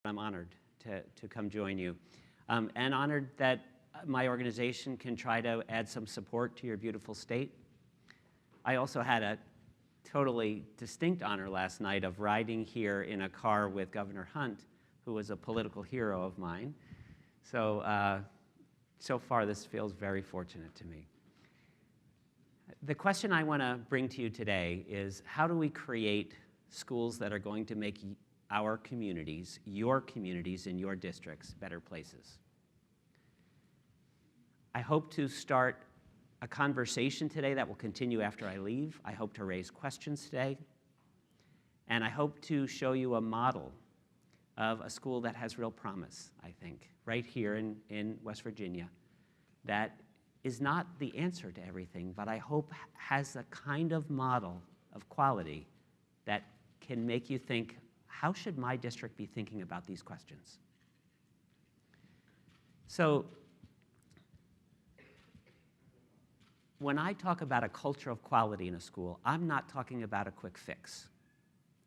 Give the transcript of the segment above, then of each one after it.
I'm honored to come join you, and honored that my organization can try to add some support to your beautiful state. I also had a totally distinct honor last night of riding here in a car with Governor Hunt, who was a political hero of mine. So, so far this feels very fortunate to me. The question I want to bring to you today is, how do we create schools that are going to make our communities, your communities in your districts, better places? I hope to start a conversation today that will continue after I leave. I hope to raise questions today. And I hope to show you a model of a school that has real promise, I think, right here in West Virginia, that is not the answer to everything, but I hope has a kind of model of quality that can make you think, how should my district be thinking about these questions? So, when I talk about a culture of quality in a school, I'm not talking about a quick fix.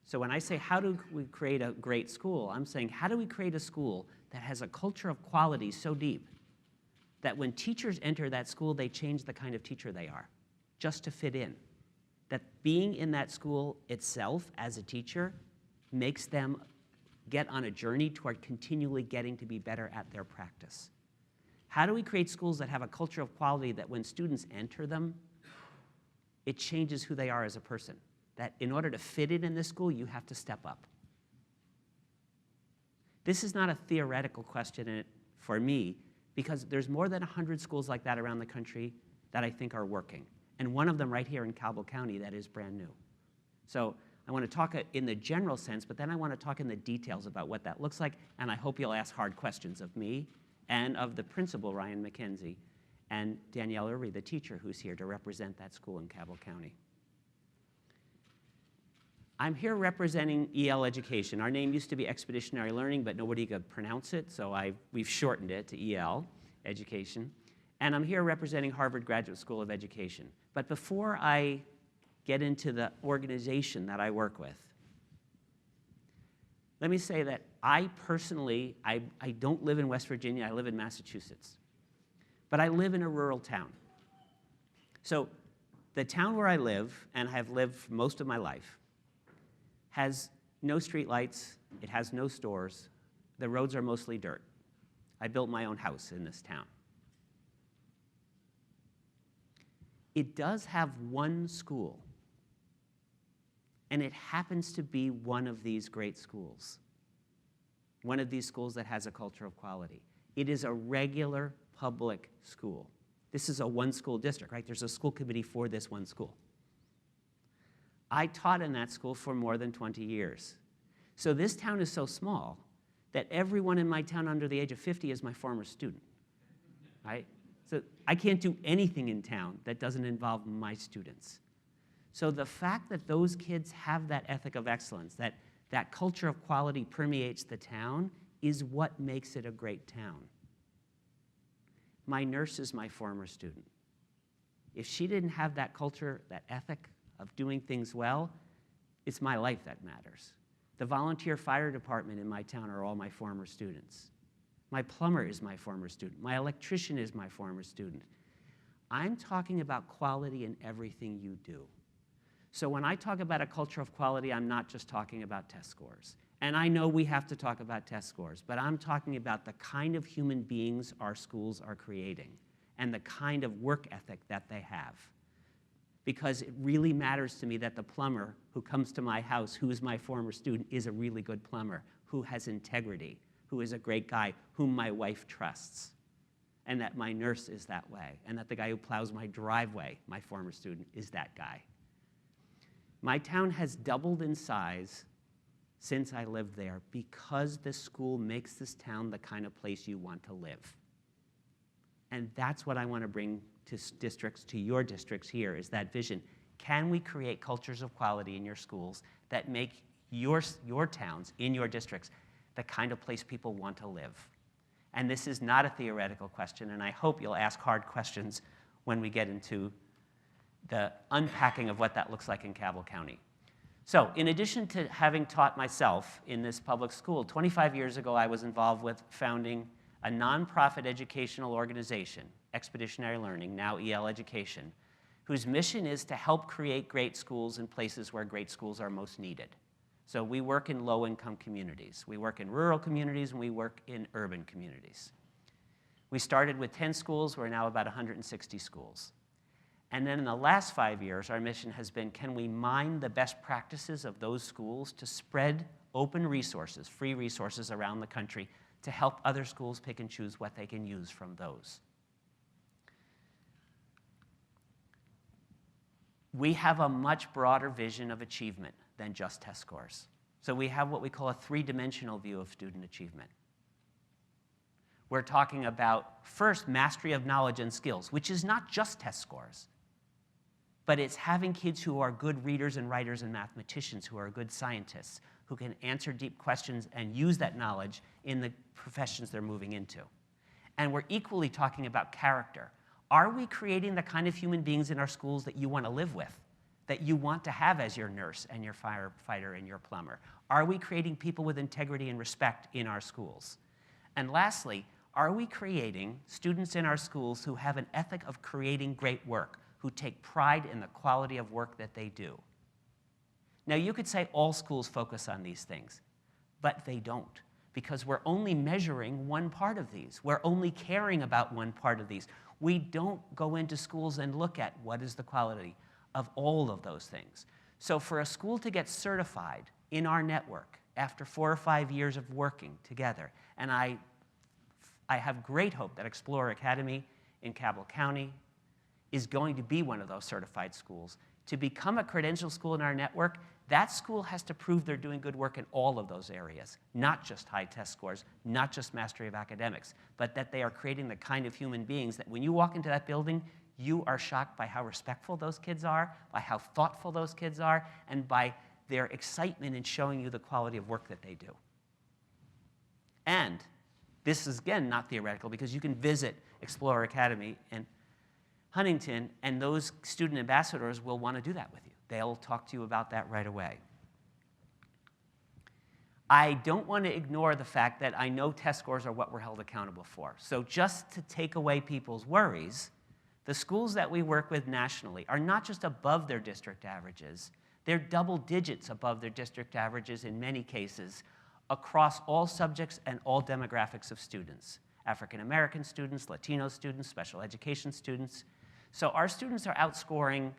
So when I say, how do we create a great school, I'm saying, how do we create a school that has a culture of quality so deep that when teachers enter that school, they change the kind of teacher they are, just to fit in? That being in that school itself as a teacher makes them get on a journey toward continually getting to be better at their practice. How do we create schools that have a culture of quality that when students enter them, it changes who they are as a person? That in order to fit in this school, you have to step up. This is not a theoretical question for me, because there's more than 100 schools like that around the country that I think are working. And one of them right here in Cabell County that is brand new. So I want to talk in the general sense, but then I want to talk in the details about what that looks like, and I hope you'll ask hard questions of me and of the principal, Ryan McKenzie, and Danielle Irby, the teacher who's here to represent that school in Cabell County. I'm here representing EL education. Our name used to be Expeditionary Learning, but nobody could pronounce it, so we've shortened it to EL education. And I'm here representing Harvard Graduate School of Education. But before I get into the organization that I work with, let me say that I personally, I don't live in West Virginia, I live in Massachusetts. But I live in a rural town. So the town where I live, and have lived for most of my life, has no street lights, it has no stores, the roads are mostly dirt. I built my own house in this town. It does have one school, and it happens to be one of these great schools. One of these schools that has a culture of quality. It is a regular public school. This is a one-school district, right? There's a school committee for this one school. I taught in that school for more than 20 years. So this town is so small that everyone in my town under the age of 50 is my former student, right? So I can't do anything in town that doesn't involve my students. So the fact that those kids have that ethic of excellence, that culture of quality permeates the town, is what makes it a great town. My nurse is my former student. If she didn't have that culture, that ethic of doing things well, it's my life that matters. The volunteer fire department in my town are all my former students. My plumber is my former student. My electrician is my former student. I'm talking about quality in everything you do. So when I talk about a culture of quality, I'm not just talking about test scores. And I know we have to talk about test scores, but I'm talking about the kind of human beings our schools are creating and the kind of work ethic that they have. Because it really matters to me that the plumber who comes to my house, who is my former student, is a really good plumber, who has integrity, who is a great guy, whom my wife trusts, and that my nurse is that way, and that the guy who plows my driveway, my former student, is that guy. My town has doubled in size since I lived there because the school makes this town the kind of place you want to live. And that's what I want to bring to districts, to your districts here, is that vision. Can we create cultures of quality in your schools that make your towns, in your districts, the kind of place people want to live? And this is not a theoretical question, and I hope you'll ask hard questions when we get into the unpacking of what that looks like in Cabell County. So in addition to having taught myself in this public school, 25 years ago I was involved with founding a nonprofit educational organization, Expeditionary Learning, now EL Education, whose mission is to help create great schools in places where great schools are most needed. So we work in low-income communities. We work in rural communities, and we work in urban communities. We started with 10 schools. We're now about 160 schools. And then in the last 5 years, our mission has been, can we mine the best practices of those schools to spread open resources, free resources around the country to help other schools pick and choose what they can use from those? We have a much broader vision of achievement than just test scores. So we have what we call a three-dimensional view of student achievement. We're talking about, first, mastery of knowledge and skills, which is not just test scores, but it's having kids who are good readers and writers and mathematicians, who are good scientists, who can answer deep questions and use that knowledge in the professions they're moving into. And we're equally talking about character. Are we creating the kind of human beings in our schools that you want to live with, that you want to have as your nurse and your firefighter and your plumber? Are we creating people with integrity and respect in our schools? And lastly, are we creating students in our schools who have an ethic of creating great work, who take pride in the quality of work that they do? Now, you could say all schools focus on these things, but they don't, because we're only measuring one part of these. We're only caring about one part of these. We don't go into schools and look at what is the quality of all of those things. So for a school to get certified in our network after 4 or 5 years of working together, and I have great hope that Explorer Academy in Cabell County is going to be one of those certified schools. To become a credential school in our network, that school has to prove they're doing good work in all of those areas, not just high test scores, not just mastery of academics, but that they are creating the kind of human beings that when you walk into that building, you are shocked by how respectful those kids are, by how thoughtful those kids are, and by their excitement in showing you the quality of work that they do. And this is, again, not theoretical, because you can visit Explorer Academy in Huntington, and those student ambassadors will want to do that with you. They'll talk to you about that right away. I don't want to ignore the fact that I know test scores are what we're held accountable for. So just to take away people's worries, the schools that we work with nationally are not just above their district averages, they're double digits above their district averages in many cases across all subjects and all demographics of students. African American students, Latino students, special education students. So our students are outscoring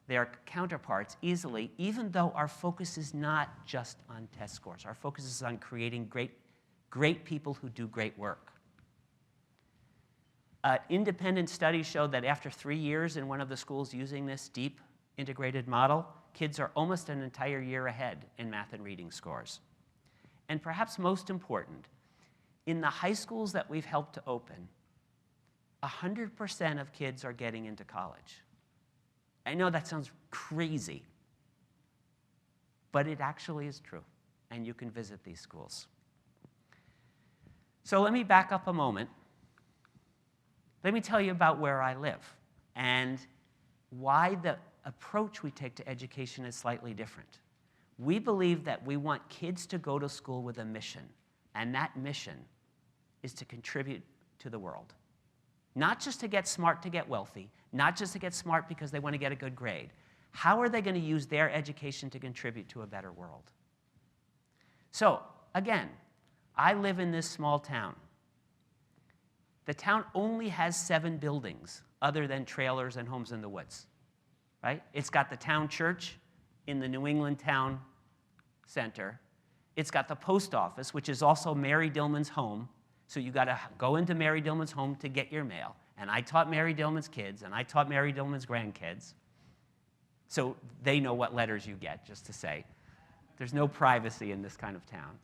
their counterparts easily, even though our focus is not just on test scores. Our focus is on creating great people who do great work. Independent studies show that after 3 years in one of the schools using this deep integrated model, kids are almost an entire year ahead in math and reading scores. And perhaps most important, in the high schools that we've helped to open, 100% of kids are getting into college. I know that sounds crazy, but it actually is true, and you can visit these schools. So let me back up a moment. Let me tell you about where I live and why the approach we take to education is slightly different. We believe that we want kids to go to school with a mission, and that mission is to contribute to the world. Not just to get smart to get wealthy, not just to get smart because they want to get a good grade. How are they going to use their education to contribute to a better world? So, again, I live in this small town. The town only has 7 buildings other than trailers and homes in the woods, right? It's got the town church in the New England town center. It's got the post office, which is also Mary Dillman's home. So you got to go into Mary Dillman's home to get your mail. And I taught Mary Dillman's kids, and I taught Mary Dillman's grandkids. So they know what letters you get, just to say. There's no privacy in this kind of town.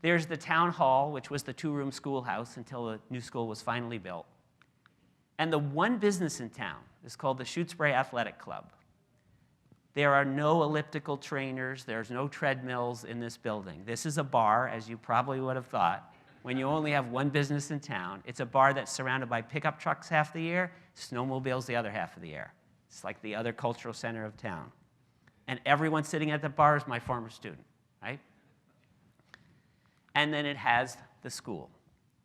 There's the town hall, which was the 2-room schoolhouse until the new school was finally built. And the one business in town is called the Shutesbury Athletic Club. There are no elliptical trainers. There's no treadmills in this building. This is a bar, as you probably would have thought, when you only have one business in town. It's a bar that's surrounded by pickup trucks half the year, snowmobiles the other half of the year. It's like the other cultural center of town. And everyone sitting at the bar is my former student, right? And then it has the school.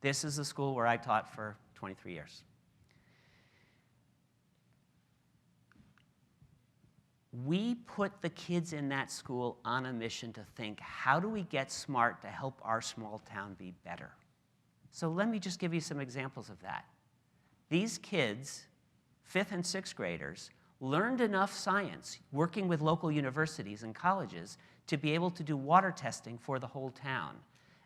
This is the school where I taught for 23 years. We put the kids in that school on a mission to think, how do we get smart to help our small town be better? So let me just give you some examples of that. These kids, 5th and 6th graders, learned enough science working with local universities and colleges to be able to do water testing for the whole town.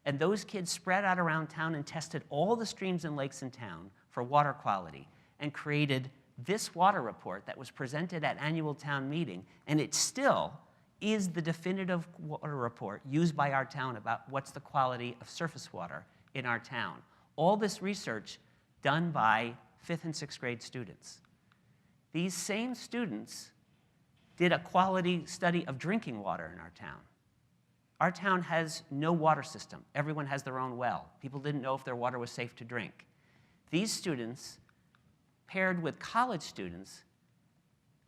And those kids spread out around town and tested all the streams and lakes in town for water quality and created this water report that was presented at annual town meeting, and it still is the definitive water report used by our town about what's the quality of surface water in our town. All this research done by 5th and 6th grade students. These same students did a quality study of drinking water in our town. Our town has no water system. Everyone has their own well. People didn't know if their water was safe to drink. These students, paired with college students,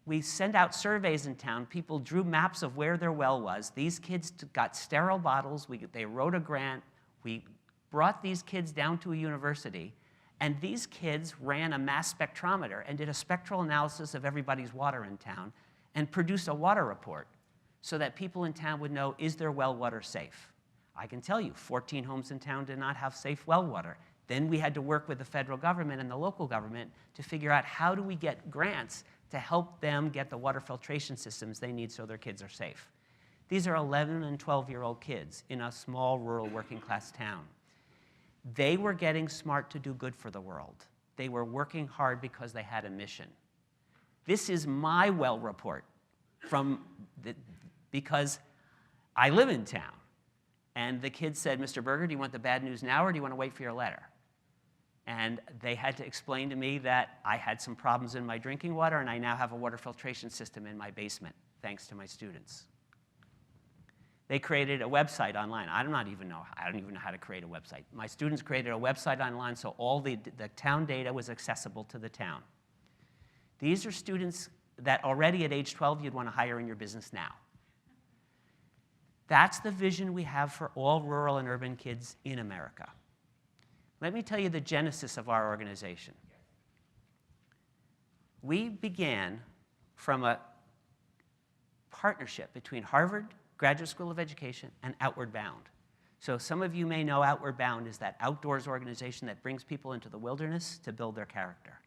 we sent out surveys in town. People drew maps of where their well was. These kids got sterile bottles. They wrote a grant. We brought these kids down to a university, and these kids ran a mass spectrometer and did a spectral analysis of everybody's water in town and produced a water report so that people in town would know, is their well water safe? I can tell you, 14 homes in town did not have safe well water. Then we had to work with the federal government and the local government to figure out how do we get grants to help them get the water filtration systems they need so their kids are safe. These are 11 and 12-year-old kids in a small, rural, working-class town. They were getting smart to do good for the world. They were working hard because they had a mission. This is my well report because I live in town. And the kids said, Mr. Berger, do you want the bad news now or do you want to wait for your letter? And they had to explain to me that I had some problems in my drinking water and I now have a water filtration system in my basement, thanks to my students. They created a website online. I don't even know how to create a website. My students created a website online so all the town data was accessible to the town. These are students that already at age 12 you'd want to hire in your business now. That's the vision we have for all rural and urban kids in America. Let me tell you the genesis of our organization. We began from a partnership between Harvard Graduate School of Education and Outward Bound. So some of you may know Outward Bound is that outdoors organization that brings people into the wilderness to build their character.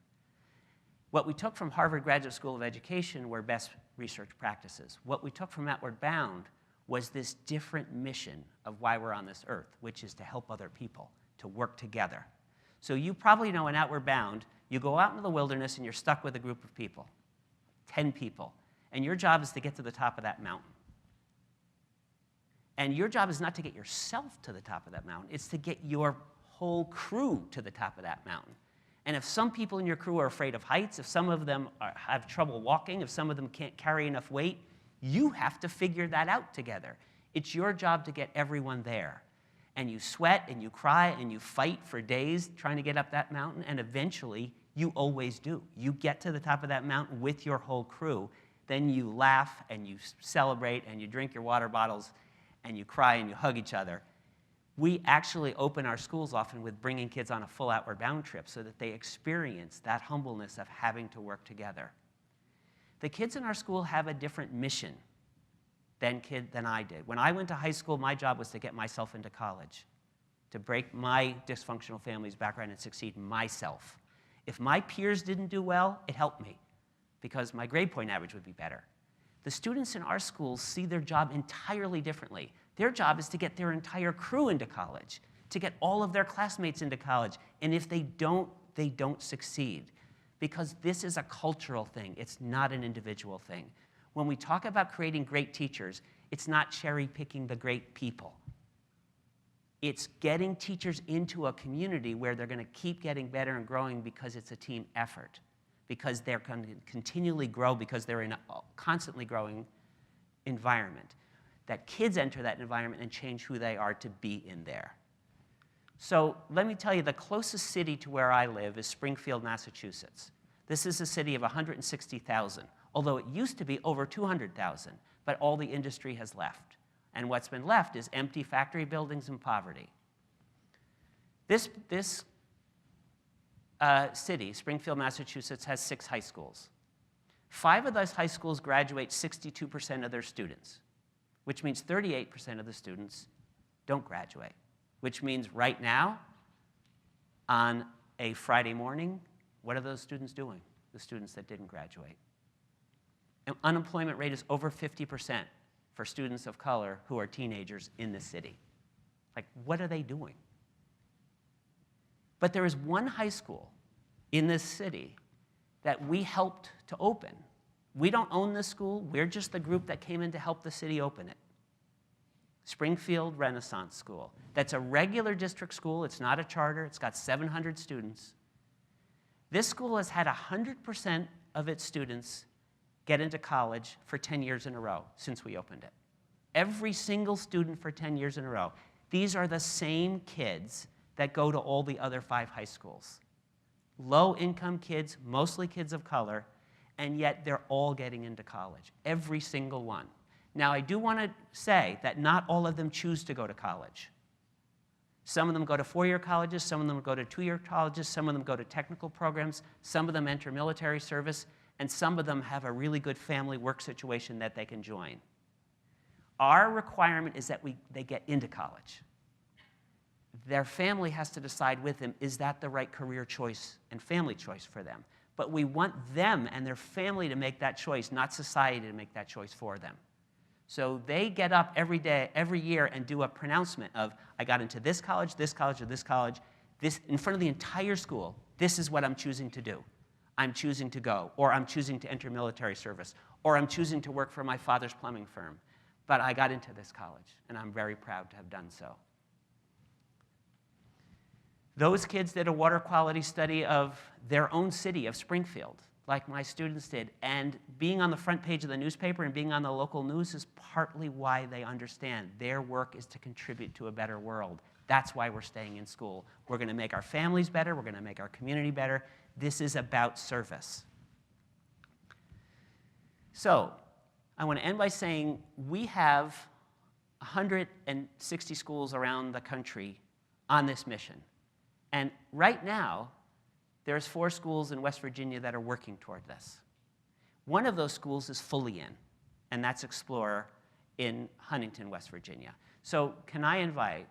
What we took from Harvard Graduate School of Education were best research practices. What we took from Outward Bound was this different mission of why we're on this earth, which is to help other people, to work together. So you probably know in Outward Bound, you go out into the wilderness and you're stuck with a group of people, 10 people, and your job is to get to the top of that mountain. And your job is not to get yourself to the top of that mountain, it's to get your whole crew to the top of that mountain. And if some people in your crew are afraid of heights, if some of them have trouble walking, if some of them can't carry enough weight, you have to figure that out together. It's your job to get everyone there. And you sweat and you cry and you fight for days trying to get up that mountain, and eventually you always do. You get to the top of that mountain with your whole crew. Then you laugh and you celebrate and you drink your water bottles and you cry and you hug each other. We actually open our schools often with bringing kids on a full Outward Bound trip so that they experience that humbleness of having to work together. The kids in our school have a different mission than I did. When I went to high school, my job was to get myself into college, to break my dysfunctional family's background and succeed myself. If my peers didn't do well, it helped me because my grade point average would be better. The students in our schools see their job entirely differently. Their job is to get their entire crew into college, to get all of their classmates into college. And if they don't succeed. Because this is a cultural thing. It's not an individual thing. When we talk about creating great teachers, it's not cherry-picking the great people. It's getting teachers into a community where they're going to keep getting better and growing because it's a team effort, because they're going to continually grow because they're in a constantly growing environment. That kids enter that environment and change who they are to be in there. So let me tell you, the closest city to where I live is Springfield, Massachusetts. This is a city of 160,000, although it used to be over 200,000. but all the industry has left. And what's been left is empty factory buildings and poverty. This city, Springfield, Massachusetts, has 6 high schools. 5 of those high schools graduate 62% of their students, which means 38% of the students don't graduate, which means right now, on a Friday morning, what are those students doing, the students that didn't graduate? And unemployment rate is over 50% for students of color who are teenagers in this city. Like, what are they doing? But there is one high school in this city that we helped to open. We don't own this school. We're just the group that came in to help the city open it. Springfield Renaissance School. That's a regular district school. It's not a charter. It's got 700 students. This school has had 100% of its students get into college for 10 years in a row since we opened it. Every single student for 10 years in a row. These are the same kids that go to all the other 5 high schools. Low-income kids, mostly kids of color, and yet they're all getting into college, every single one. Now, I do want to say that not all of them choose to go to college. Some of them go to 4-year colleges, some of them go to 2-year colleges, some of them go to technical programs, some of them enter military service, and some of them have a really good family work situation that they can join. Our requirement is that they get into college. Their family has to decide with them, is that the right career choice and family choice for them? But we want them and their family to make that choice, not society to make that choice for them. So they get up every day, every year, and do a pronouncement of, I got into this college, or this college, this in front of the entire school. This is what I'm choosing to do. I'm choosing to go, or I'm choosing to enter military service, or I'm choosing to work for my father's plumbing firm. But I got into this college, and I'm very proud to have done so. Those kids did a water quality study of their own city, of Springfield, like my students did. And being on the front page of the newspaper and being on the local news is partly why they understand their work is to contribute to a better world. That's why we're staying in school. We're going to make our families better. We're going to make our community better. This is about service. So I want to end by saying we have 160 schools around the country on this mission. And right now, there's 4 schools in West Virginia that are working toward this. One of those schools is fully in, and that's Explorer in Huntington, West Virginia. So can I invite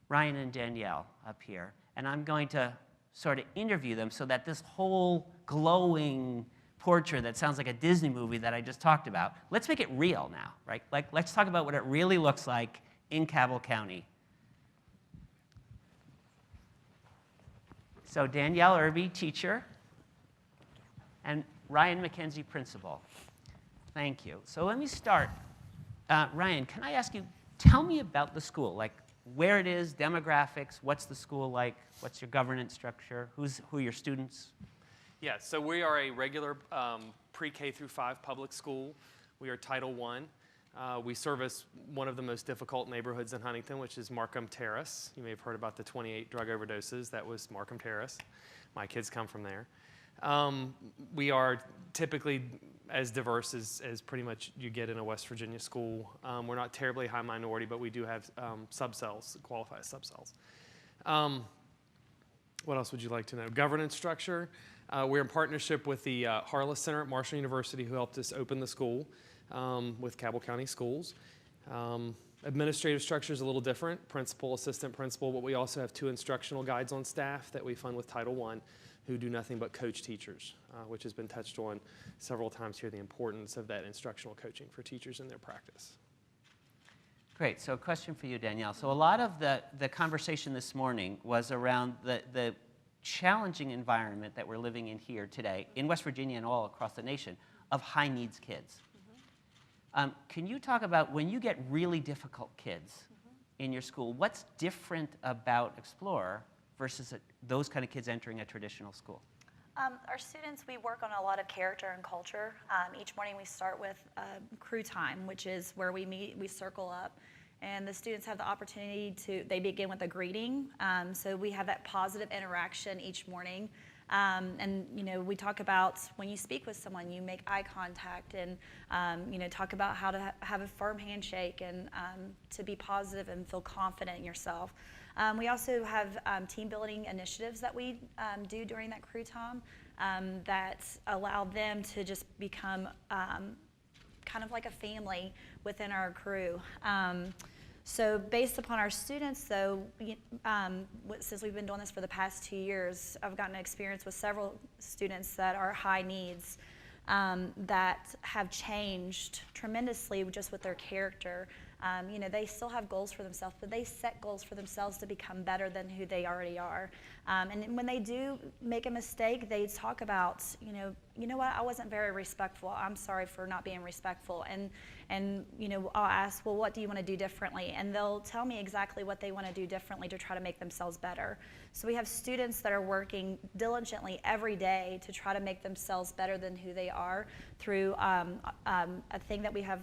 Ryan and Danielle up here, and I'm going to sort of interview them so that this whole glowing portrait that sounds like a Disney movie that I just talked about, let's make it real now, right? Like, let's talk about what it really looks like in Cabell County. So Danielle Irby, teacher, and Ryan McKenzie, principal. Thank you. So let me start. Ryan, can I ask you, tell me about the school, like where it is, demographics, what's the school like, what's your governance structure, who are your students? Yeah, so we are a regular pre-K through 5 public school. We are Title I. We service one of the most difficult neighborhoods in Huntington, which is Markham Terrace. You may have heard about the 28 drug overdoses. That was Markham Terrace. My kids come from there. We are typically as diverse as pretty much you get in a West Virginia school. We're not terribly high minority, but we do have subcells, qualified subcells. What else would you like to know? Governance structure. We're in partnership with the Harless Center at Marshall University, who helped us open the school with Cabell County Schools. Administrative structure is a little different, principal, assistant principal, but we also have 2 instructional guides on staff that we fund with Title I who do nothing but coach teachers, which has been touched on several times here, the importance of that instructional coaching for teachers in their practice. Great. So a question for you, Danielle. So a lot of the conversation this morning was around the challenging environment that we're living in here today, in West Virginia and all across the nation, of high needs kids. Can you talk about when you get really difficult kids in your school, what's different about Explorer versus those kind of kids entering a traditional school? Our students, we work on a lot of character and culture. Each morning we start with crew time, which is where we meet, we circle up, and the students have the opportunity they begin with a greeting. So we have that positive interaction each morning. And we talk about when you speak with someone, you make eye contact, and talk about how to have a firm handshake, and to be positive and feel confident in yourself. We also have team building initiatives that we do during that crew time that allow them to just become kind of like a family within our crew. So based upon our students, though, since we've been doing this for the past 2 years, I've gotten experience with several students that are high needs that have changed tremendously just with their character. They still have goals for themselves, but they set goals for themselves to become better than who they already are. And when they do make a mistake, they talk about, you know what, I wasn't very respectful. I'm sorry for not being respectful. And I'll ask, well, what do you want to do differently? And they'll tell me exactly what they want to do differently to try to make themselves better. So we have students that are working diligently every day to try to make themselves better than who they are through a thing that we have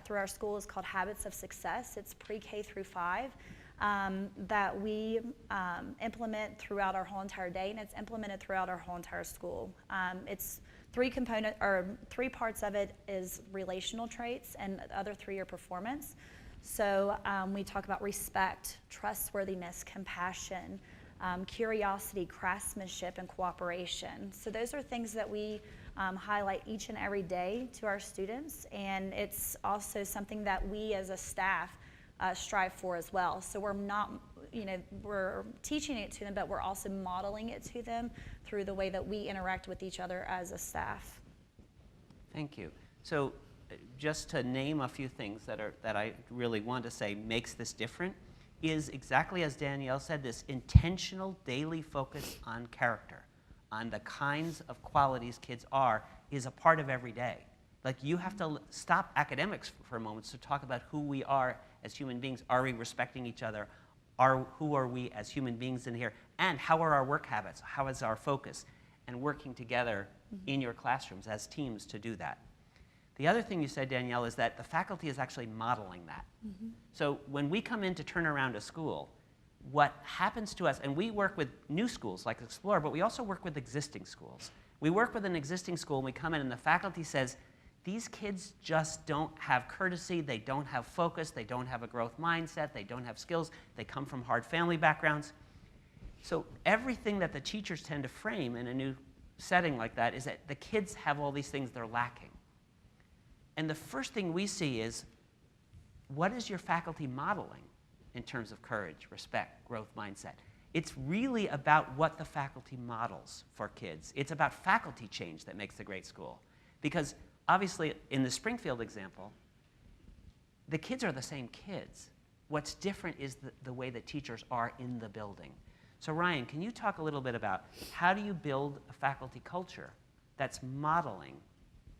through our school is called Habits of Success. It's pre-K through 5 that we implement throughout our whole entire day, and it's implemented throughout our whole entire school. It's three parts of it is relational traits, and the other 3 are performance. So we talk about respect, trustworthiness, compassion, curiosity, craftsmanship, and cooperation. So those are things that we highlight each and every day to our students, and it's also something that we as a staff strive for as well. So we're not, we're teaching it to them, but we're also modeling it to them through the way that we interact with each other as a staff. Thank you. So just to name a few things that I really want to say makes this different is exactly as Danielle said, this intentional daily focus on character, on the kinds of qualities kids are, is a part of every day. Like, you have to stop academics for a moment to talk about who we are as human beings. Are we respecting each other? Who are we as human beings in here? And how are our work habits? How is our focus? And working together in your classrooms as teams to do that. The other thing you said, Danielle, is that the faculty is actually modeling that. So when we come in to turn around a school, what happens to us, and we work with new schools like Explore, but we also work with existing schools. We work with an existing school, and we come in, and the faculty says, these kids just don't have courtesy, they don't have focus, they don't have a growth mindset, they don't have skills, they come from hard family backgrounds. So everything that the teachers tend to frame in a new setting like that is that the kids have all these things they're lacking. And the first thing we see is, what is your faculty modeling in terms of courage, respect, growth mindset? It's really about what the faculty models for kids. It's about faculty change that makes a great school. Because obviously, in the Springfield example, the kids are the same kids. What's different is the way that teachers are in the building. So Ryan, can you talk a little bit about how do you build a faculty culture that's modeling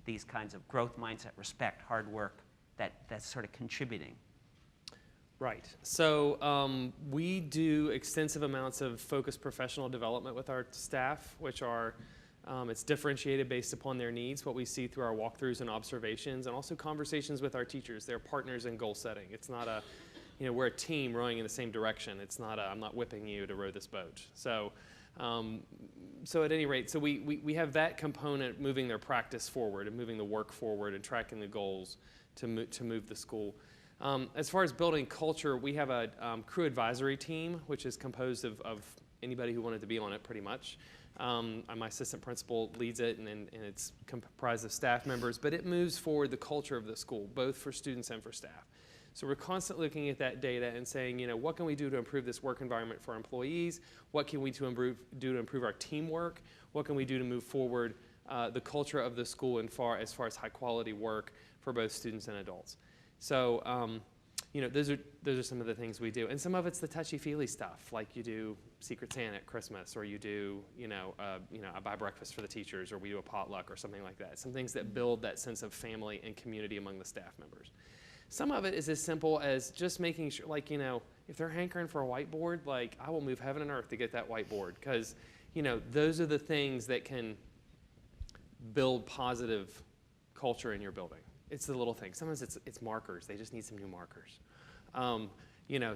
these kinds of growth mindset, respect, hard work, that's sort of contributing? Right. So we do extensive amounts of focused professional development with our staff, which are, it's differentiated based upon their needs, what we see through our walkthroughs and observations, and also conversations with our teachers. They're partners in goal setting. It's not a, we're a team rowing in the same direction. It's not I'm not whipping you to row this boat. So at any rate, so we have that component moving their practice forward and moving the work forward and tracking the goals to move the school. As far as building culture, we have a crew advisory team, which is composed of anybody who wanted to be on it pretty much. My assistant principal leads it, and it's comprised of staff members, but it moves forward the culture of the school, both for students and for staff. So we're constantly looking at that data and saying, what can we do to improve this work environment for our employees? What can we do to improve our teamwork? What can we do to move forward the culture of the school as far as high quality work for both students and adults? So, those are some of the things we do. And some of it's the touchy-feely stuff, like you do Secret Santa at Christmas, or you do, I buy breakfast for the teachers, or we do a potluck or something like that. Some things that build that sense of family and community among the staff members. Some of it is as simple as just making sure, if they're hankering for a whiteboard, I will move heaven and earth to get that whiteboard, because, those are the things that can build positive culture in your building. It's the little things. Sometimes it's markers. They just need some new markers.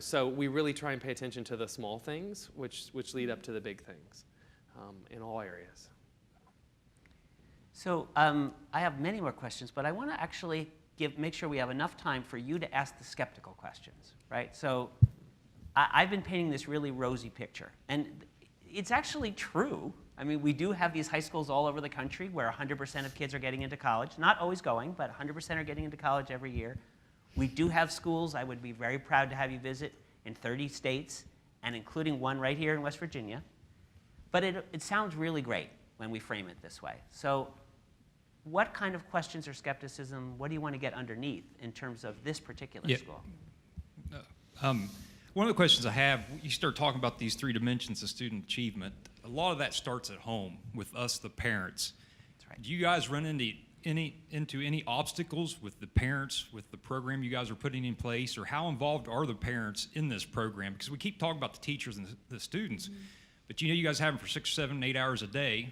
So we really try and pay attention to the small things, which lead up to the big things. in all areas. So I have many more questions, but I want to actually make sure we have enough time for you to ask the skeptical questions, right? So I've been painting this really rosy picture, and it's actually true. I mean, we do have these high schools all over the country where 100% of kids are getting into college. Not always going, but 100% are getting into college every year. We do have schools I would be very proud to have you visit in 30 states, and including one right here in West Virginia. But it sounds really great when we frame it this way. So what kind of questions or skepticism, what do you want to get underneath in terms of this particular school? One of the questions I have, you start talking about these 3 dimensions of student achievement. A lot of that starts at home with us, the parents. That's right. Do you guys run into any obstacles with the parents, with the program you guys are putting in place, or how involved are the parents in this program? Because we keep talking about the teachers and the students, but you guys have them for 6, 7, 8 hours a day,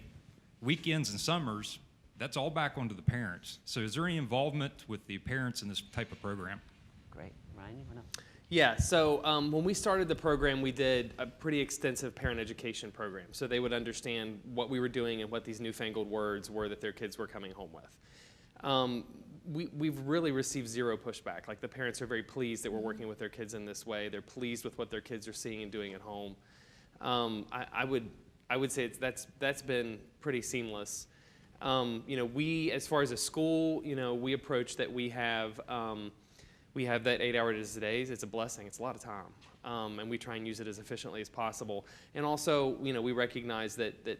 weekends and summers. That's all back onto the parents. So is there any involvement with the parents in this type of program? Great. Ryan, you want to? Yeah, so when we started the program, we did a pretty extensive parent education program, so they would understand what we were doing and what these newfangled words were that their kids were coming home with. We've really received zero pushback. Like, the parents are very pleased that we're working with their kids in this way. They're pleased with what their kids are seeing and doing at home. I would say that's been pretty seamless. We, as far as a school, we approach that we have that 8 hours a day. It's a blessing. It's a lot of time. And we try and use it as efficiently as possible. And also, we recognize that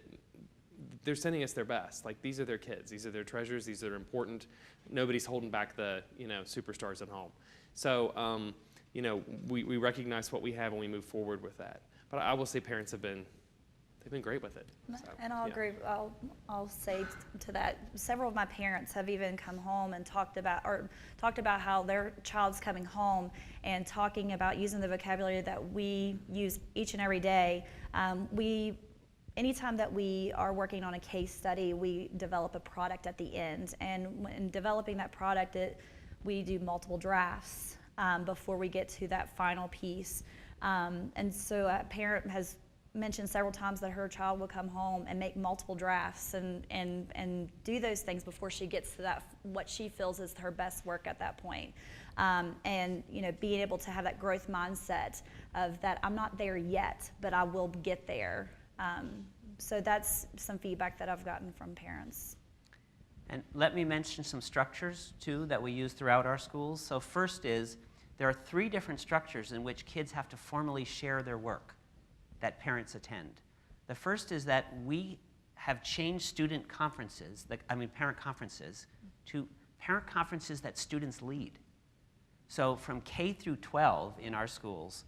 they're sending us their best. Like, these are their kids. These are their treasures. These are important. Nobody's holding back the, superstars at home. So, we recognize what we have and we move forward with that. But I will say parents they've been great with it. So, and I'll agree. I'll say to that, several of my parents have even come home and talked about how their child's coming home and talking about using the vocabulary that we use each and every day. Anytime that we are working on a case study, we develop a product at the end, and when developing that product, we do multiple drafts before we get to that final piece. And so a parent has mentioned several times that her child will come home and make multiple drafts and do those things before she gets to that, what she feels is her best work at that point. And being able to have that growth mindset of that I'm not there yet, but I will get there. So that's some feedback that I've gotten from parents. And let me mention some structures, too, that we use throughout our schools. So first is, there are 3 different structures in which kids have to formally share their work that parents attend. The first is that we have changed student conferences, parent conferences, to parent conferences that students lead. So from K through 12 in our schools,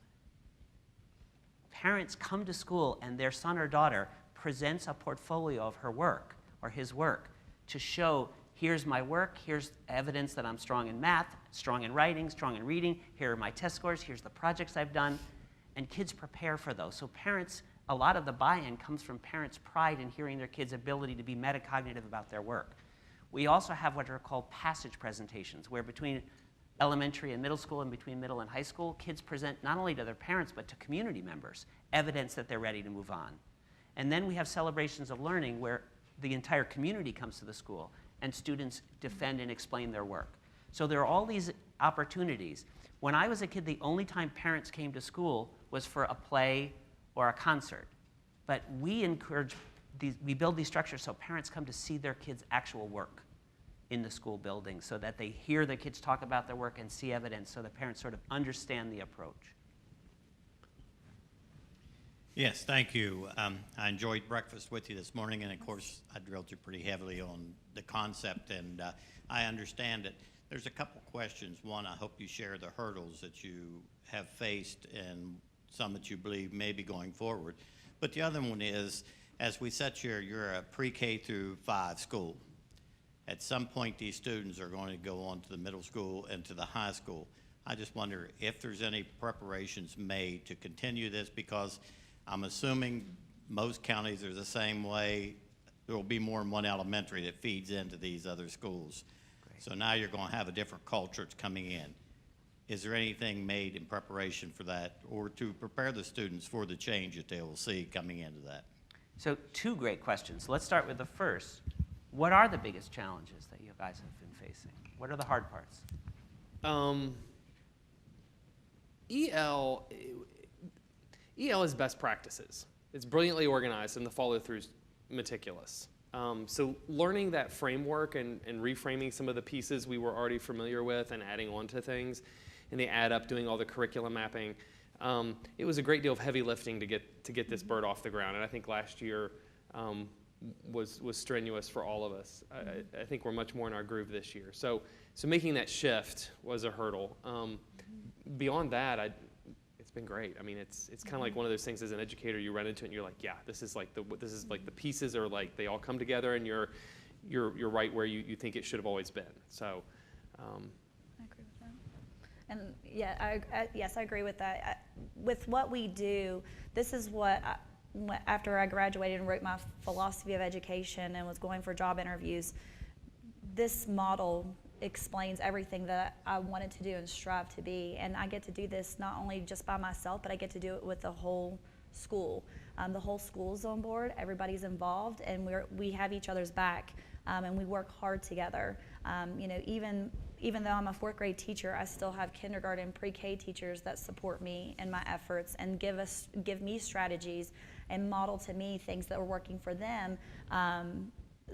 parents come to school and their son or daughter presents a portfolio of her work or his work to show, here's my work, here's evidence that I'm strong in math, strong in writing, strong in reading, here are my test scores, here's the projects I've done, and kids prepare for those. So parents, a lot of the buy-in comes from parents' pride in hearing their kids' ability to be metacognitive about their work. We also have what are called passage presentations, where between elementary and middle school and between middle and high school, kids present not only to their parents but to community members evidence that they're ready to move on. And then we have celebrations of learning where the entire community comes to the school and students defend and explain their work. So there are all these opportunities. When I was a kid, the only time parents came to school was for a play or a concert. But we build these structures so parents come to see their kids' actual work in the school building so that they hear the kids talk about their work and see evidence so the parents sort of understand the approach. Yes, thank you. I enjoyed breakfast with you this morning, and of course, I drilled you pretty heavily on the concept, and I understand it. There's a couple questions. One, I hope you share the hurdles that you have faced and some that you believe may be going forward. But the other one is, as we said here, you're a pre-K through 5 school. At some point, these students are going to go on to the middle school and to the high school. I just wonder if there's any preparations made to continue this, because I'm assuming most counties are the same way. There will be more than one elementary that feeds into these other schools. Great. So now you're going to have a different culture that's coming in. Is there anything made in preparation for that, or to prepare the students for the change that they will see coming into that? So 2 great questions. Let's start with the first. What are the biggest challenges that you guys have been facing? What are the hard parts? EL is best practices. It's brilliantly organized and the follow-through is meticulous. So learning that framework and reframing some of the pieces we were already familiar with and adding on to things, and they add up, doing all the curriculum mapping, it was a great deal of heavy lifting to get this bird off the ground. And I think last year was strenuous for all of us. I think we're much more in our groove this year. So making that shift was a hurdle. Beyond that, it's been great. I mean, it's kind of like one of those things as an educator, you run into it and you're like, yeah, this is like the pieces are like they all come together, and you're right where you think it should have always been. So. I agree with that. And yeah, yes, I agree with that. With what we do, this is what, after I graduated and wrote my philosophy of education and was going for job interviews, this model explains everything that I wanted to do and strive to be. And I get to do this not only just by myself, but I get to do it with the whole school. The whole school's on board, everybody's involved, and we have each other's back, and we work hard together. You know, even though I'm a 4th grade teacher, I still have kindergarten, pre-K teachers that support me in my efforts and give me strategies and model to me things that are working for them,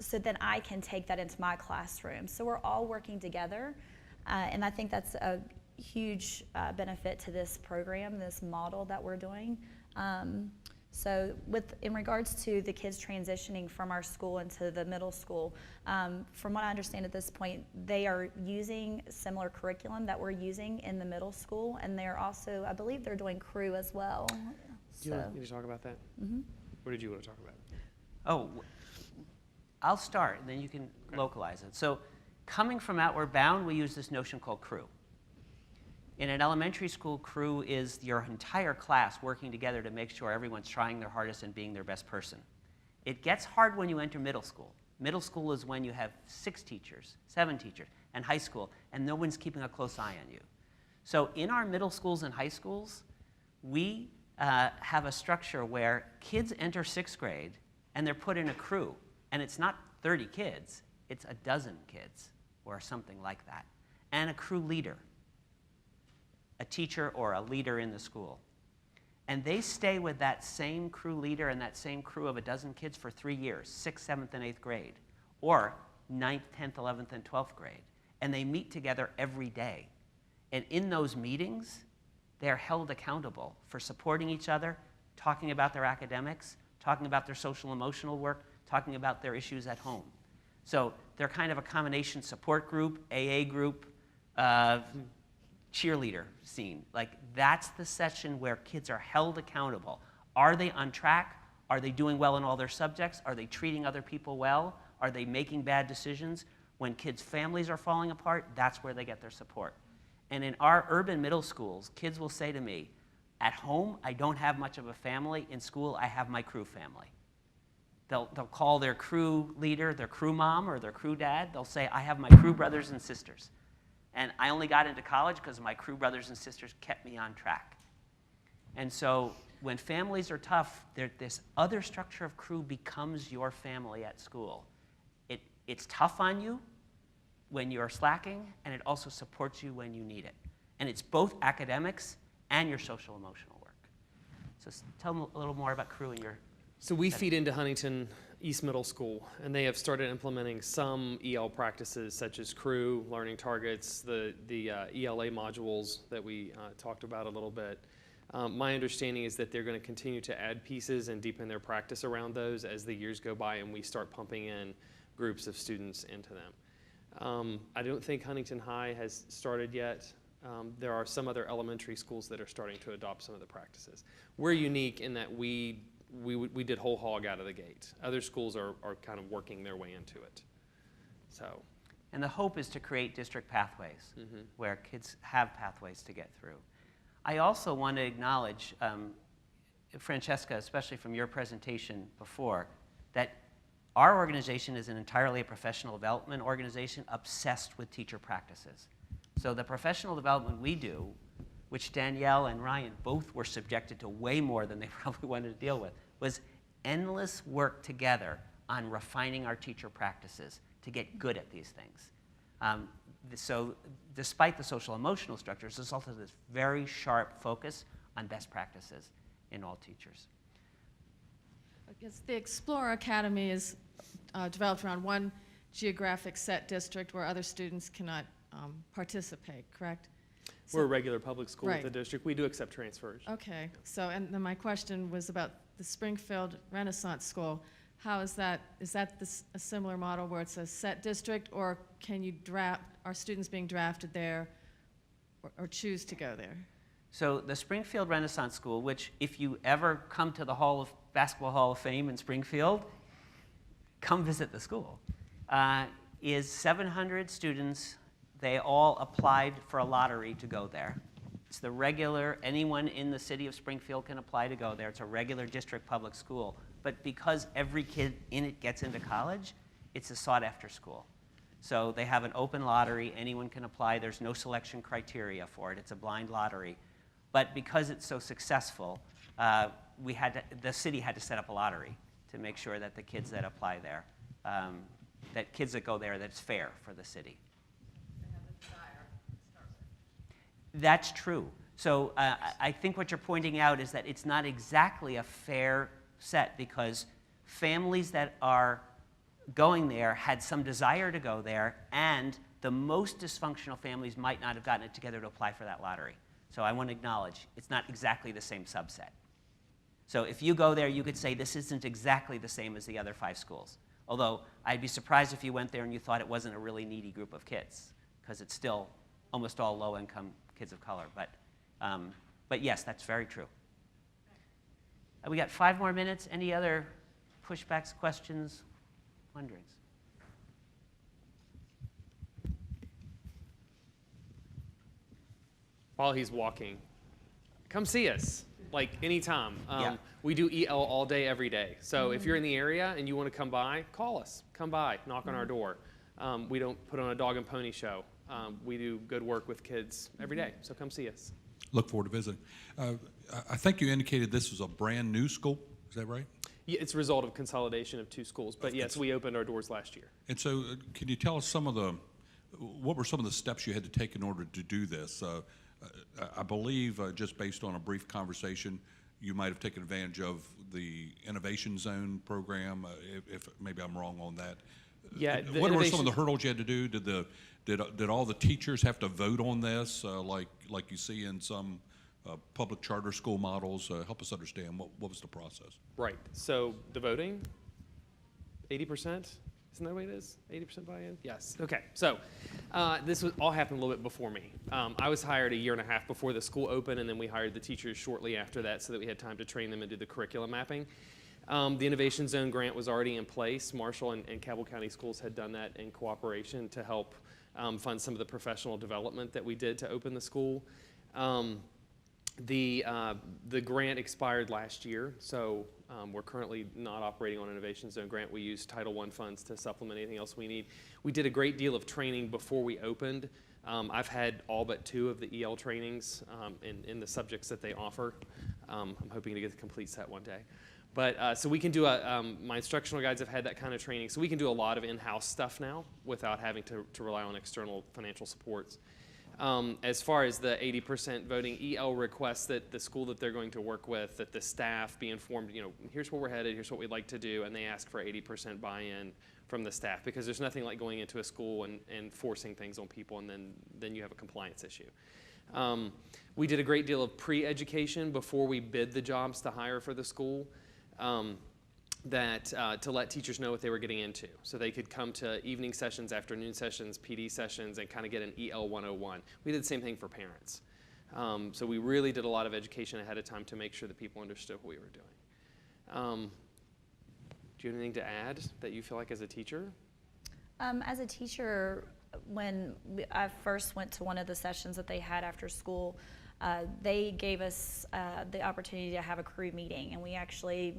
so then I can take that into my classroom. So we're all working together, and I think that's a huge benefit to this program, this model that we're doing. So in regards to the kids transitioning from our school into the middle school, from what I understand at this point, they are using similar curriculum that we're using in the middle school, and they're also, I believe they're doing crew as well. Do you want me to talk about that? Mm-hmm. What did you want to talk about? Oh, I'll start, and then you can localize it. So coming from Outward Bound, we use this notion called crew. In an elementary school, crew is your entire class working together to make sure everyone's trying their hardest and being their best person. It gets hard when you enter middle school. Middle school is when you have 6 teachers, 7 teachers, and high school, and no one's keeping a close eye on you. So in our middle schools and high schools, we have a structure where kids enter 6th grade, and they're put in a crew. And it's not 30 kids, it's a dozen kids, or something like that, and a crew leader, a teacher or a leader in the school. And they stay with that same crew leader and that same crew of a dozen kids for 3 years, 6th, 7th, and 8th grade, or 9th, 10th, 11th, and 12th grade. And they meet together every day. And in those meetings, they're held accountable for supporting each other, talking about their academics, talking about their social emotional work, talking about their issues at home. So they're kind of a combination support group, AA group, cheerleader scene. Like, that's the session where kids are held accountable. Are they on track? Are they doing well in all their subjects? Are they treating other people well? Are they making bad decisions? When kids' families are falling apart, that's where they get their support. And in our urban middle schools, kids will say to me, at home, I don't have much of a family. In school, I have my crew family. They'll call their crew leader, their crew mom, or their crew dad. They'll say, I have my crew brothers and sisters. And I only got into college because my crew brothers and sisters kept me on track. And so when families are tough, this other structure of crew becomes your family at school. It's tough on you when you're slacking, and it also supports you when you need it. And it's both academics and your social emotional work. So tell them a little more about crew and your... So we feed into Huntington East Middle School, and they have started implementing some EL practices such as crew, learning targets, the ELA modules that we talked about a little bit. My understanding is that they're going to continue to add pieces and deepen their practice around those as the years go by and we start pumping in groups of students into them. I don't think Huntington High has started yet. There are some other elementary schools that are starting to adopt some of the practices. We're unique in that we did whole hog out of the gate. Other schools are kind of working their way into it. So, and the hope is to create district pathways where kids have pathways to get through. I also want to acknowledge, Francesca, especially from your presentation before, that our organization is an entirely a professional development organization obsessed with teacher practices. So the professional development we do, which Danielle and Ryan both were subjected to way more than they probably wanted to deal with, was endless work together on refining our teacher practices to get good at these things. So despite the social emotional structures, there's also this very sharp focus on best practices in all teachers. I guess the Explorer Academy is developed around one geographic set district where other students cannot participate, correct? We're a regular public school with Right. the district. We do accept transfers. Okay, so, and then my question was about the Springfield Renaissance School. How is that a similar model where it's a set district, or can you are students being drafted there or choose to go there? So the Springfield Renaissance School, which if you ever come to the Basketball Hall of Fame in Springfield, come visit the school, is 700 students. They all applied for a lottery to go there. It's the regular, anyone in the city of Springfield can apply to go there. It's a regular district public school. But because every kid in it gets into college, it's a sought-after school. So they have an open lottery. Anyone can apply. There's no selection criteria for it. It's a blind lottery. But because it's so successful, the city had to set up a lottery to make sure that the kids that apply there, that kids that go there, that it's fair for the city. That's true. So I think what you're pointing out is that it's not exactly a fair set because families that are going there had some desire to go there, and the most dysfunctional families might not have gotten it together to apply for that lottery. So I want to acknowledge it's not exactly the same subset. So if you go there, you could say this isn't exactly the same as the other 5 schools. Although I'd be surprised if you went there and you thought it wasn't a really needy group of kids, because it's still almost all low-income kids of color. But yes, that's very true. We got 5 more minutes. Any other pushbacks, questions, wonderings? While he's walking, come see us, like anytime. Yeah. We do EL all day, every day. So if you're in the area and you want to come by, call us. Come by, knock on our door. We don't put on a dog and pony show. We do good work with kids every day, so come see us. Look forward to visiting. I think you indicated this was a brand new school. Is that right? Yeah, it's a result of consolidation of 2 schools, but yes, we opened our doors last year. And so, can you tell us what were some of the steps you had to take in order to do this? I believe, just based on a brief conversation, you might have taken advantage of the Innovation Zone program. If maybe I'm wrong on that. Yeah. What were some of the hurdles you had to do? Did all the teachers have to vote on this, like you see in some public charter school models? Help us understand what was the process. Right. So the voting, 80%? Isn't that the way it is? 80% buy-in? Yes. Okay. So this all happened a little bit before me. I was hired a year and a half before the school opened, and then we hired the teachers shortly after that so that we had time to train them and do the curriculum mapping. The Innovation Zone grant was already in place. Marshall and Cabell County Schools had done that in cooperation to help fund some of the professional development that we did to open the school. The grant expired last year, so we're currently not operating on Innovation Zone grant. We use Title I funds to supplement anything else we need. We did a great deal of training before we opened. I've had all but 2 of the EL trainings in the subjects that they offer. I'm hoping to get the complete set one day. But so we can do my instructional guides have had that kind of training, so we can do a lot of in-house stuff now without having to rely on external financial supports. As far as the 80% voting, EL requests that the school that they're going to work with, that the staff be informed, here's where we're headed, here's what we'd like to do, and they ask for 80% buy-in from the staff, because there's nothing like going into a school and forcing things on people, and then you have a compliance issue. We did a great deal of pre-education before we bid the jobs to hire for the school. To let teachers know what they were getting into, so they could come to evening sessions, afternoon sessions, PD sessions, and kind of get an EL 101. We did the same thing for parents. So we really did a lot of education ahead of time to make sure that people understood what we were doing. Do you have anything to add that you feel like as a teacher? As a teacher, when I first went to one of the sessions that they had after school, they gave us the opportunity to have a crew meeting, and we actually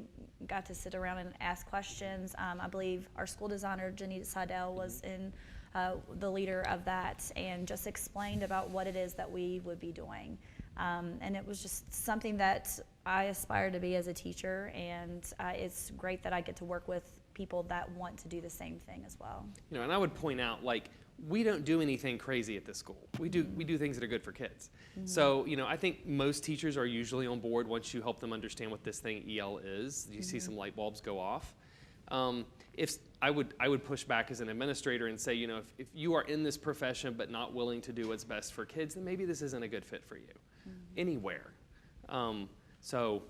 got to sit around and ask questions. I believe our school designer, Janita Seidel, was in the leader of that, and just explained about what it is that we would be doing. And it was just something that I aspire to be as a teacher, and it's great that I get to work with people that want to do the same thing as well. You know, and I would point out, like, we don't do anything crazy at this school. We do things that are good for kids. So, you know, I think most teachers are usually on board once you help them understand what this thing EL is. You see some light bulbs go off. If I would push back as an administrator and say, you know, if you are in this profession but not willing to do what's best for kids, then maybe this isn't a good fit for you anywhere. So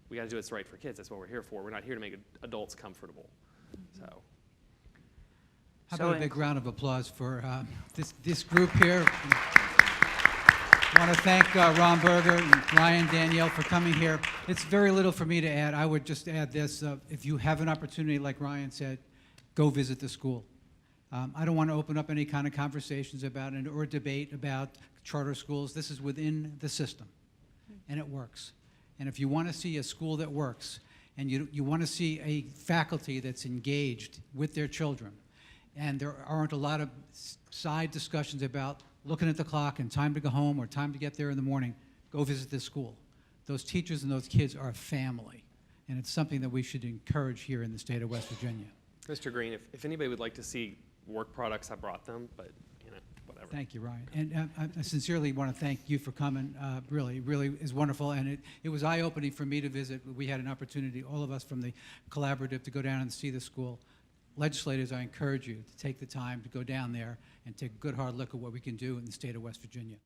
we got to do what's right for kids. That's what we're here for. We're not here to make adults comfortable. So. How So about a in- big round of applause for this group here? I want to thank Ron Berger and Ryan, Danielle for coming here. It's very little for me to add. I would just add this. If you have an opportunity, like Ryan said, go visit the school. I don't want to open up any kind of conversations about it or debate about charter schools. This is within the system, and it works. And if you want to see a school that works, and you want to see a faculty that's engaged with their children, and there aren't a lot of side discussions about looking at the clock and time to go home or time to get there in the morning, go visit this school. Those teachers and those kids are a family, and it's something that we should encourage here in the state of West Virginia. Mr. Green, if anybody would like to see work products, I brought them, but, you know, whatever. Thank you, Ryan. And I sincerely want to thank you for coming. Really is wonderful, and it was eye-opening for me to visit. We had an opportunity, all of us from the collaborative, to go down and see the school. Legislators, I encourage you to take the time to go down there and take a good hard look at what we can do in the state of West Virginia.